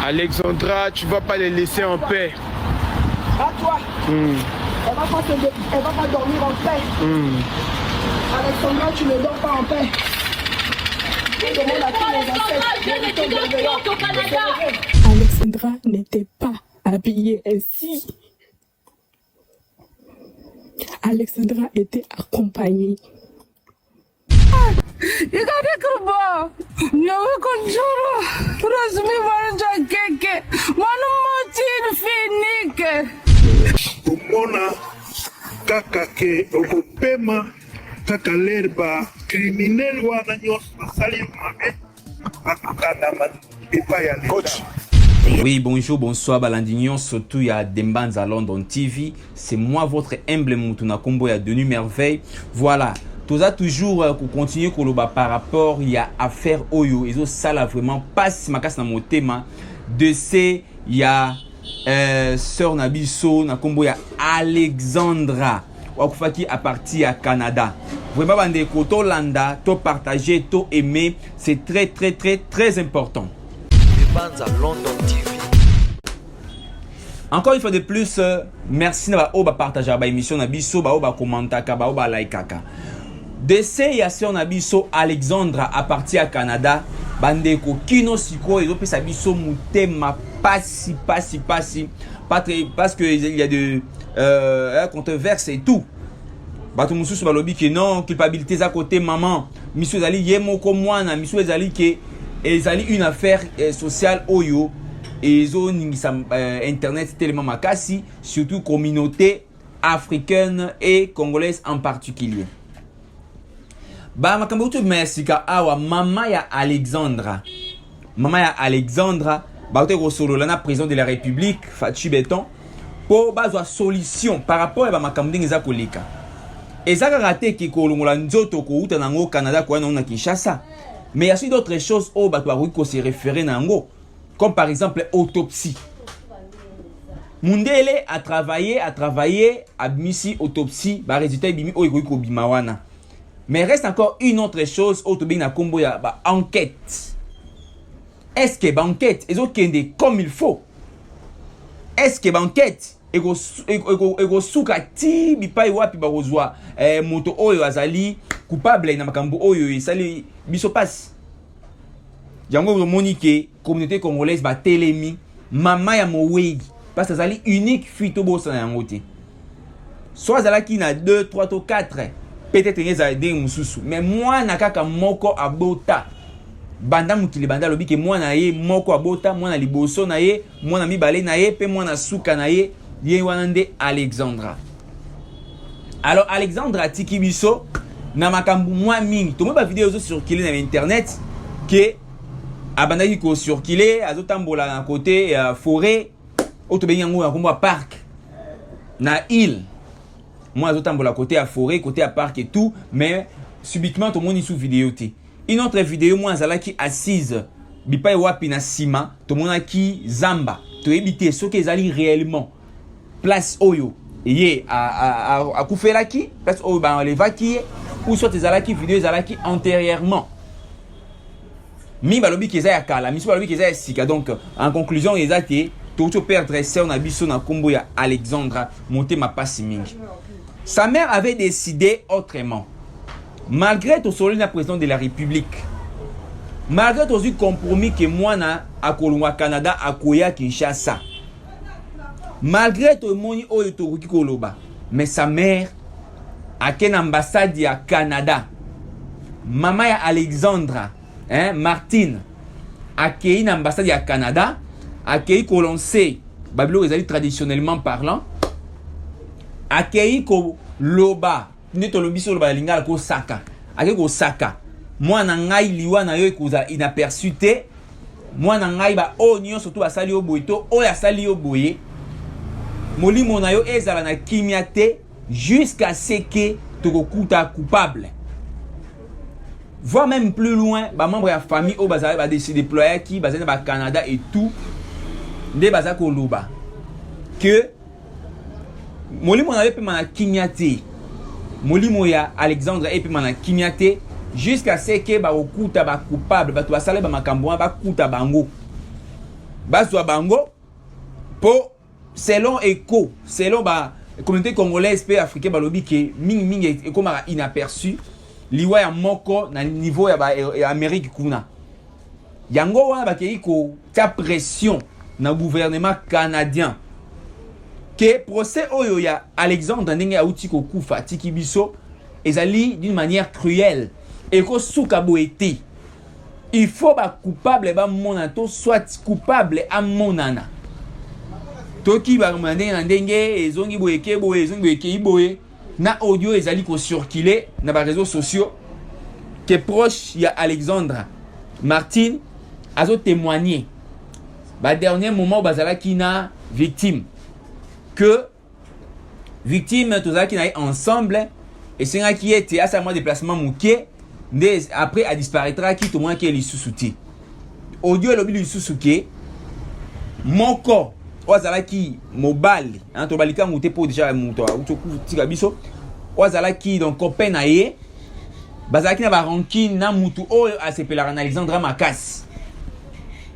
Alexandra, tu vas pas les laisser en paix. À toi. Elle va pas dormir en paix. Alexandra, tu ne dors pas en paix. Alexandra n'était pas habillée ainsi. Alexandra était accompagnée. Umona kaka ke okopema kaka lerba criminel wana nyonso basali mabe akokana epai ya coach. Oui, bonjour, bonsoir, Balandignon, surtout il y a Dembanza London TV. C'est moi, votre humble Moutuna Combo, il y a Denis Merveille. Voilà, tout ça toujours pour continuer par rapport, il y a affaire Oyo. Ils ont ça là vraiment pas si ma casse dans mon thème. De ces, il y a Sœur Nabiso, na Combo, il y a Alexandra. Wakufaki à partir à Canada. Vraiment, bande koto landa, to partager, to aimer, c'est très important. Dembanza London TV. Encore une fois de plus, merci de partager la émission, de commenter, de liker. Décès ya sœur Nabiso Alexandra à partir à Canada, bandeko kino siko et opé sabiso mutema pasi parce que il y a de controverse et tout. Bato mususu balobi que non culpabilité à côté maman, misu ezali yemoko mwana, misu ezali que ezali une affaire sociale oyo et zone internet tellement makasi, surtout communauté africaine et congolaise en particulier. Ba makambo tu merci ka awa mama ya Alexandra. Mama ya Alexandra ba te solo la président de la République Fatou Beton pour bazwa solution par rapport à makambo ndinga koleka. Ezaka raté ki kolongola nzoto ko uta nango Canada ko na Kinshasa. Mais il y a aussi d'autres choses au bateau ko se référer nango comme par exemple autopsie. Mundele a travaillé à misi autopsie ba résultat bimi o ko bimawana. Mais reste encore une autre chose, autobina combo ya ba enquête. Est-ce que ba enquête ezo kende comme il faut? Est-ce que ba enquête ego suka ti bipai wapi ba rozwa moto oyo azali coupable na makambo oyo esali biso passe. Yango monique communauté congolaise ba telemi mama ya Mowegi parce que azali unique fito bosa na yango te. Soit azalaki na 2 3 to 4 peut-être ngeza de mususu mais moi na kaka moko abota banda mukili banda lobi ke moi na ye moko abota moi na liboso na ye moi na mibale na ye pe moi na suka na ye ye wanande Alexandra. Alors Alexandra tiki biso na makambu moi mingi to mo ba vidéo zo circuler na internet que abandaki ko circuler azotambola na côté forêt otobenyango na komba parc na île. Moi, je côté à forêt, côté à parc et tout, mais subitement, tout le monde est sous vidéo. Une autre vidéo, moi, je suis assise, bipa wapi na sima, tout le monde qui zamba, to éviter ce qu'ils allaient réellement. Place oyo, et à koufela qui, place oyo, bah, on les va qui, ou soit les alaki vidéo, les alaki antérieurement. Mi balobi qui est à kala, mi balobi qui est à sika. Donc, en conclusion, ils ont été, tout perdre, c'est on a biso na combo ya Alexandra, monter ma passe mingi. Sa mère avait décidé autrement. Malgré tout ce le président de la République, malgré tout ce compromis que moi na à Kolongwa Canada à Koya Kinshasa, malgré tout le monde qui koloba, mais sa mère a une ambassade à Canada. Maman ya Alexandra, Martine, a une ambassade à Canada, a qui lancé Babylone traditionnellement parlant. Akei ko loba neto lobiso loba lingala ko saka akei ko saka mwana ngai liwa na yo ekuza inaperçu te mwana ngai ba onyo surtout basali oboito o ya sali oboye molimo na yo ezala na kimia te jusqu'à ce que tokokuta coupable voire même plus loin ba membre ya famille o bazali ba décider déployer qui bazali ba Canada et tout nde bazako loba que molimo na pe mana kimiate molimo ya Alexandre et pe mana kimiate jusqu'à ce que ba okuta ba coupable ba to basale ba makambo ba kuta bango bazwa bango po selon ECHO, selon ba communauté congolaise pe africaine balobi ke mingi e komaka inaperçu liwa ya moko na niveau ya Amérique kuna. Yango wana bakei ko ta pression na gouvernement canadien que procès oyo ya Alexandre ndenge auti ko kufa tiki biso ezali d'une manière cruelle et ko suka boete. Il faut ba coupable ba monato soit coupable à monana. Toki ba ndenge ezongi boyeke boye ezongi boyeke boye na audio ezali ko circuler na ba réseaux sociaux que proche ya Alexandre Martin azo témoigner ba dernier moment bazala kina victime que victime tozaki na ensemble et c'est qui était à sa mois déplacement mouké après a disparaîtra qui tout moins qui est lisusuti audio lobi lisusuki moko ozalaki mobali hein to balika muté pour déjà muto utoku tika biso ozalaki donc copain na ye bazalaki na ba rancune na mutu oyo asepela Alexandre Makasi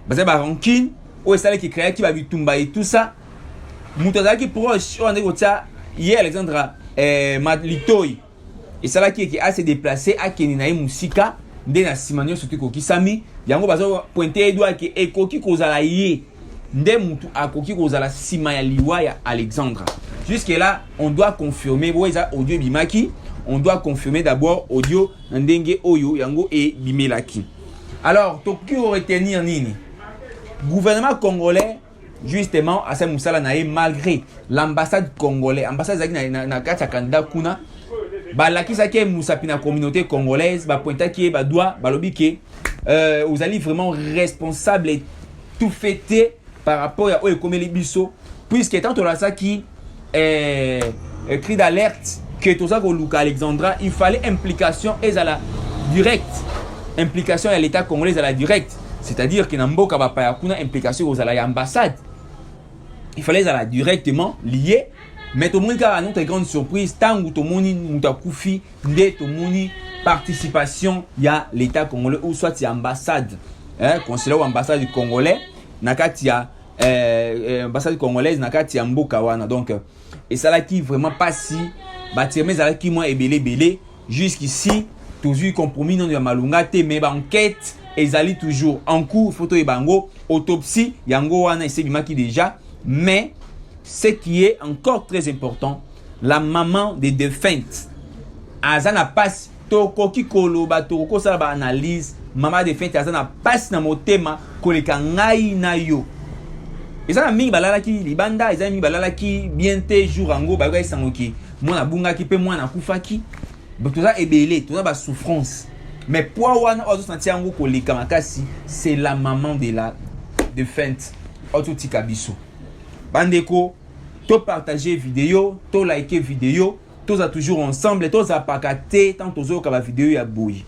bazali ba rancune oyo sala ki créa ki ba bitumba et tout ça mutu azalaki proche on est ça hier Alexandre Litoy et sala ki a se déplacer a kenina musika nde na simanyo surtout ko kisami yango bazo pointer doigt ke ekoki kozala ye nde mutu akoki kozala sima ya liwa ya Alexandre. Jusque là on doit confirmer boza audio bimaki, on doit confirmer d'abord audio ndenge oyo yango e bimelaki. Alors toki retenir nini? Gouvernement congolais justement à ce musala nae malgré l'ambassade congolaise, ambassade zaki na kati candidat kuna balakisa ke musapi na communauté congolaise ba pointa ki ba doit balobi ke vous allez vraiment responsable et tout fêter par rapport à Oekomeli Bisso, puisque tant on a ça qui cri d'alerte que tout ça que Alexandra, il fallait implication et à la directe, implication à l'État congolais à la directe, c'est-à-dire que Namboka va pas kuna implication aux à l'ambassade, il fallait à la directement lié, mais tout le monde a notre grande surprise tant que tout le monde mutakufi de tout le monde participation y a l'État congolais ou soit l'ambassade, consulaire ou ambassade du congolais, nakati ya ambassade congolaise nakati ya mboka wana donc et ça là qui vraiment pas si batirme ça là qui moins belé jusqu'ici toujours compromis non ya malunga te mais ba enquête ezali toujours en cours photo e bango autopsie yango wana ese bimaki déjà mais ce qui est encore très important la maman des défuntes azana passe tokoki koloba toko sala ba analyse maman défunte azana passe na motema koleka ngai na yo ezana mingi balala ki libanda ezana mingi balala ki biente jour ango ba sangoki mwana bunga ki pe mwana kufaki botoza ebele toza ba souffrance mais pour wana ozo sentir ango koleka makasi c'est la maman de la défunte ototika biso bandeko to partager vidéo to liker vidéo toza toujours ensemble toza pakate tant tozo ka ba vidéo ya boyi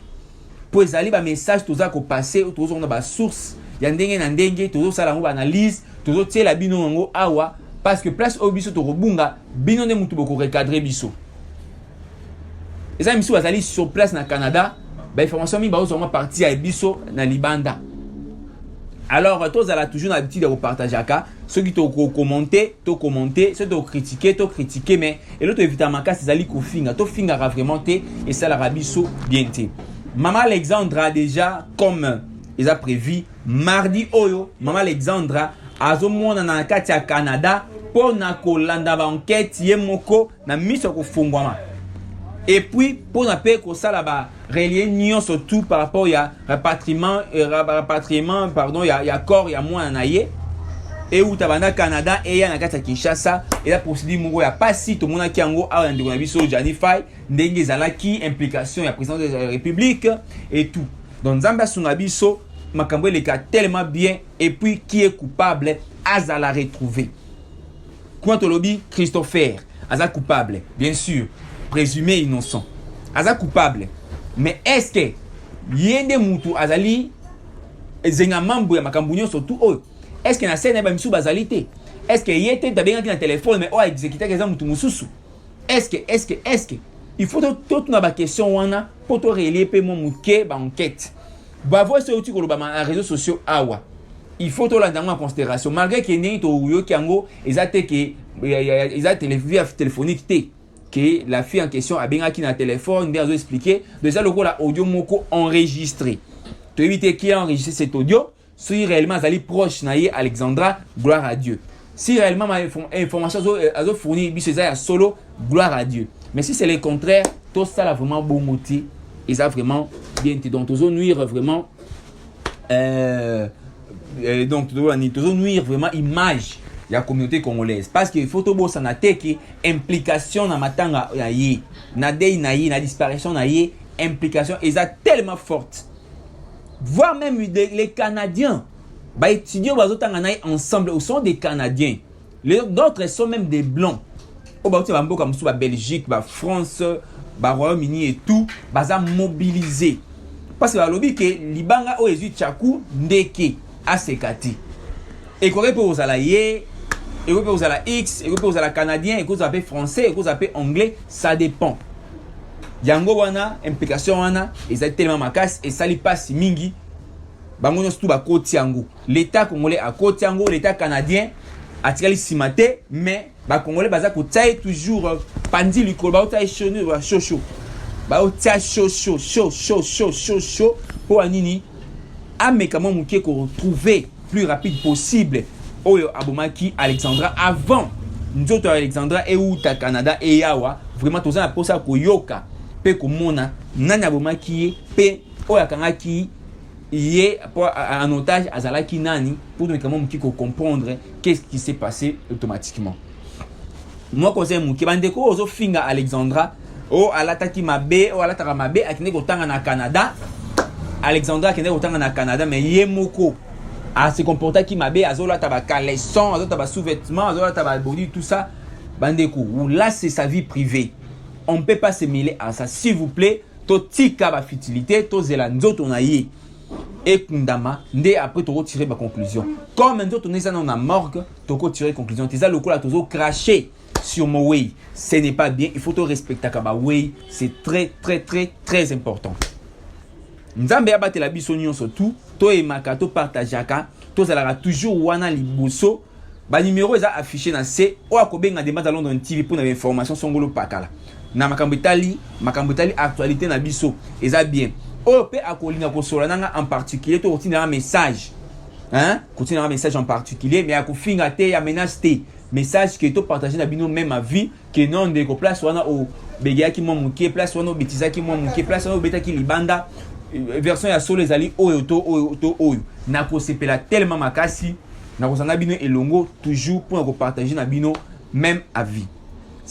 pour ezali ba message toza ko passer tozo na ba source ya ndenge na ndenge tozo sala ngo analyse tozo tiela bino ngo awa parce que place au biso to robunga bino ne mutu boko recadrer biso ezali misu bazali sur place na Canada ba information mi ba ozo parti ya biso na libanda. Alors toza la toujours l'habitude de partager aka ceux qui to commenter ceux to critiquer mais et l'autre évidemment ka ezali ko finga to finga vraiment te et ça la rabiso bien te. Maman Alexandra déjà comme ils a prévu mardi oyo maman Alexandra azomona na kati ya Canada pour na kolanda ba enquête yemoko na miso ko fungwama et puis pour na pe ko sala ba relier nion surtout par rapport ya rapatriement pardon ya corps ya mwana na ye et ou tabanda Canada et ya na kati ya Kinshasa et la procédure moko ya pasi to mona ki yango a ndeko na biso Janify ndenge zalaki implication ya président de la République et tout donc Nzambe asunga biso makambo le cas tellement bien et puis qui est coupable aza la retrouver quand on lobby Christopher aza coupable bien sûr présumé innocent aza coupable mais est-ce que yende mutu azali zenga mambo ya makambo surtout oyo est-ce que na scène ba misu bazalité est-ce que yete tabenga ki na téléphone mais o exécuter que mutu mususu est-ce que il faut tout na ba question wana pour to relier pe mo muke ba enquête ba voix sur outil ko ba na réseaux sociaux awa il faut tout l'entendre en considération. Malgré que n'y ait pas téléphonique que la fille en question a bien qui na téléphone, bien expliqué. Déjà le la audio moko enregistré. Tu éviter qui a enregistré cet audio. Si réellement elle proche naïe Alexandra, gloire à Dieu. Si réellement ma information a fourni bisezaya solo, gloire à Dieu. Mais si c'est le contraire, tout ça là vraiment bon motif et ça vraiment bien donc toujours nuire vraiment donc toujours nuire vraiment image de la communauté congolaise parce que faut tout ça na teki implication na matanga na yi na dei na yi na disparition na yi implication et ça tellement forte. Voire même les Canadiens, bah étudier ensemble, au sont des Canadiens. D'autres sont même des Blancs. Au bah comme ça, Belgique, France, Royaume-Uni et tout, bah ça mobilisé. Parce que lobby que Libanga o ezu chaku ndeke asekati. Et qu'on peut aux alliés, et qu'on peut aux la X, et qu'on peut aux la Canadien, et qu'on appelle français, et qu'on appelle anglais, ça dépend. Yango wana implication wana ezali tellement makasi et sali passe mingi bango nyonso ba koti yango l'état congolais a koti yango l'état canadien a tirali simate mais ba congolais baza ko tsaye toujours pandi likolo ba tsaye chonu ba chocho ba tsaye chocho pour anini amekamo muke ko retrouver plus rapide possible oyo abomaki Alexandra avant nzoto Alexandra et uta Canada et yawa vraiment toza na posa ko yoka pe komona nani abomaki pe oyakangaki yé en otage azalaki nani pour nous quand même qui comprendre qu'est-ce qui s'est passé automatiquement. Moi conseil muki bandeko ozo finga Alexandra o alataki mabe o alataka mabe akine kotanga na Canada. Alexandra akine kotanga na Canada mais yé moko a se comporta ki mabe azola taba caleçon azola taba sous-vêtements azola taba body tout ça bandeko ou là c'est sa vie privée. On ne peut pas se mêler à ça. S'il vous plaît, totika ba futilité, to zela nzoto na ye. Et kundama, ndé après to retirer ma conclusion. Comme nzoto neza na morgue, to retirer conclusion. Teza lokola tozo cracher sur mon way. Ce n'est pas bien, il faut te respecter kaba way, c'est très très très très important. Nzambe abate la biso nyonso tout, to emaka to partageaka, to zala toujours wana liboso. Ba numéro est affiché dans C. Ou akobenga demande à London TV pour des informations songolo pakala. Na makambitali actualité na biso eza bien OP akolina ko solananga en particulier to continue un message continue un message en particulier mais akofinga te ya menace te message que to partager na bino même à vie que non de ko place wana o begia ki mo muke place wana o betiza ki mo muke place wana o beta ki libanda version ya solo ezali oyo na ko sepela tellement makasi na ko sanga bino elongo toujours pour ko partager na bino même à vie.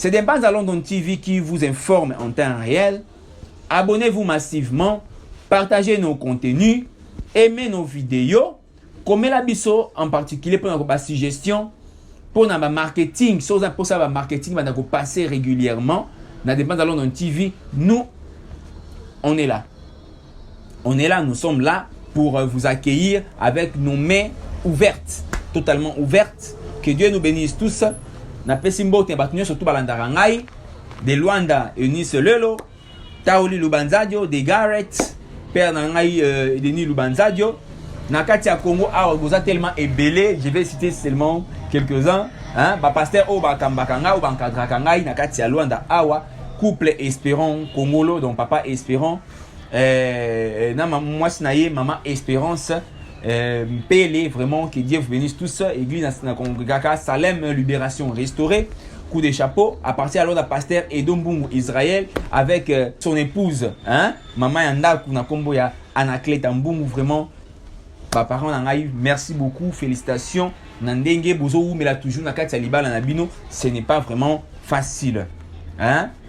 C'est des bases à London TV qui vous informe en temps réel. Abonnez-vous massivement, partagez nos contenus, aimez nos vidéos, comme la biso en particulier pour notre suggestion, pour notre marketing, pour ça marketing va passer régulièrement. Dans des bases à London TV, nous, on est là. On est là, nous sommes là pour vous accueillir avec nos mains ouvertes, totalement ouvertes. Que Dieu nous bénisse tous. Na pesimbo te batunyo surtout balandara ngai de Luanda Eunice Lelo Taoli Lubanzadio de Garrett père na ngai Denis Lubanzadio na kati ya Congo awa goza tellement ébélé je vais citer seulement quelques-uns ba pasteur o ba kambakanga o ba nkadraka ngai na kati ya Luanda awa couple Espérant Congolo donc papa Espérant na moi sinaye maman Espérance Pélé, vraiment que Dieu vous bénisse tous. Église na Congrégaka Salem Libération Restaurée. Coup de chapeau à partir alors de pasteur Edombungu Israël avec son épouse maman Yanda kuna kombo ya Anaclet Tambungu vraiment papa nangai merci beaucoup félicitations nandenge bozo mais là toujours na kati ya libala na bino ce n'est pas vraiment facile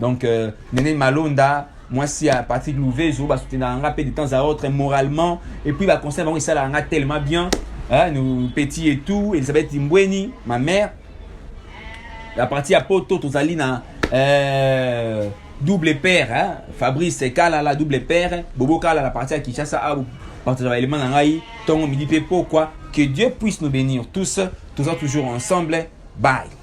donc Nene Malonda moi si à Patrick Louvet je vais soutenir un rappel de temps à autre moralement et puis va conseil bon ça là tellement bien nous petits et tout Elisabeth Mbweni ma mère la partie à Poto tozali na double père Fabrice Kala la double père Bobo Kala la partie à Kinshasa a partager élément na ngai tongo midi pe pourquoi que Dieu puisse nous bénir tous toujours ensemble bye.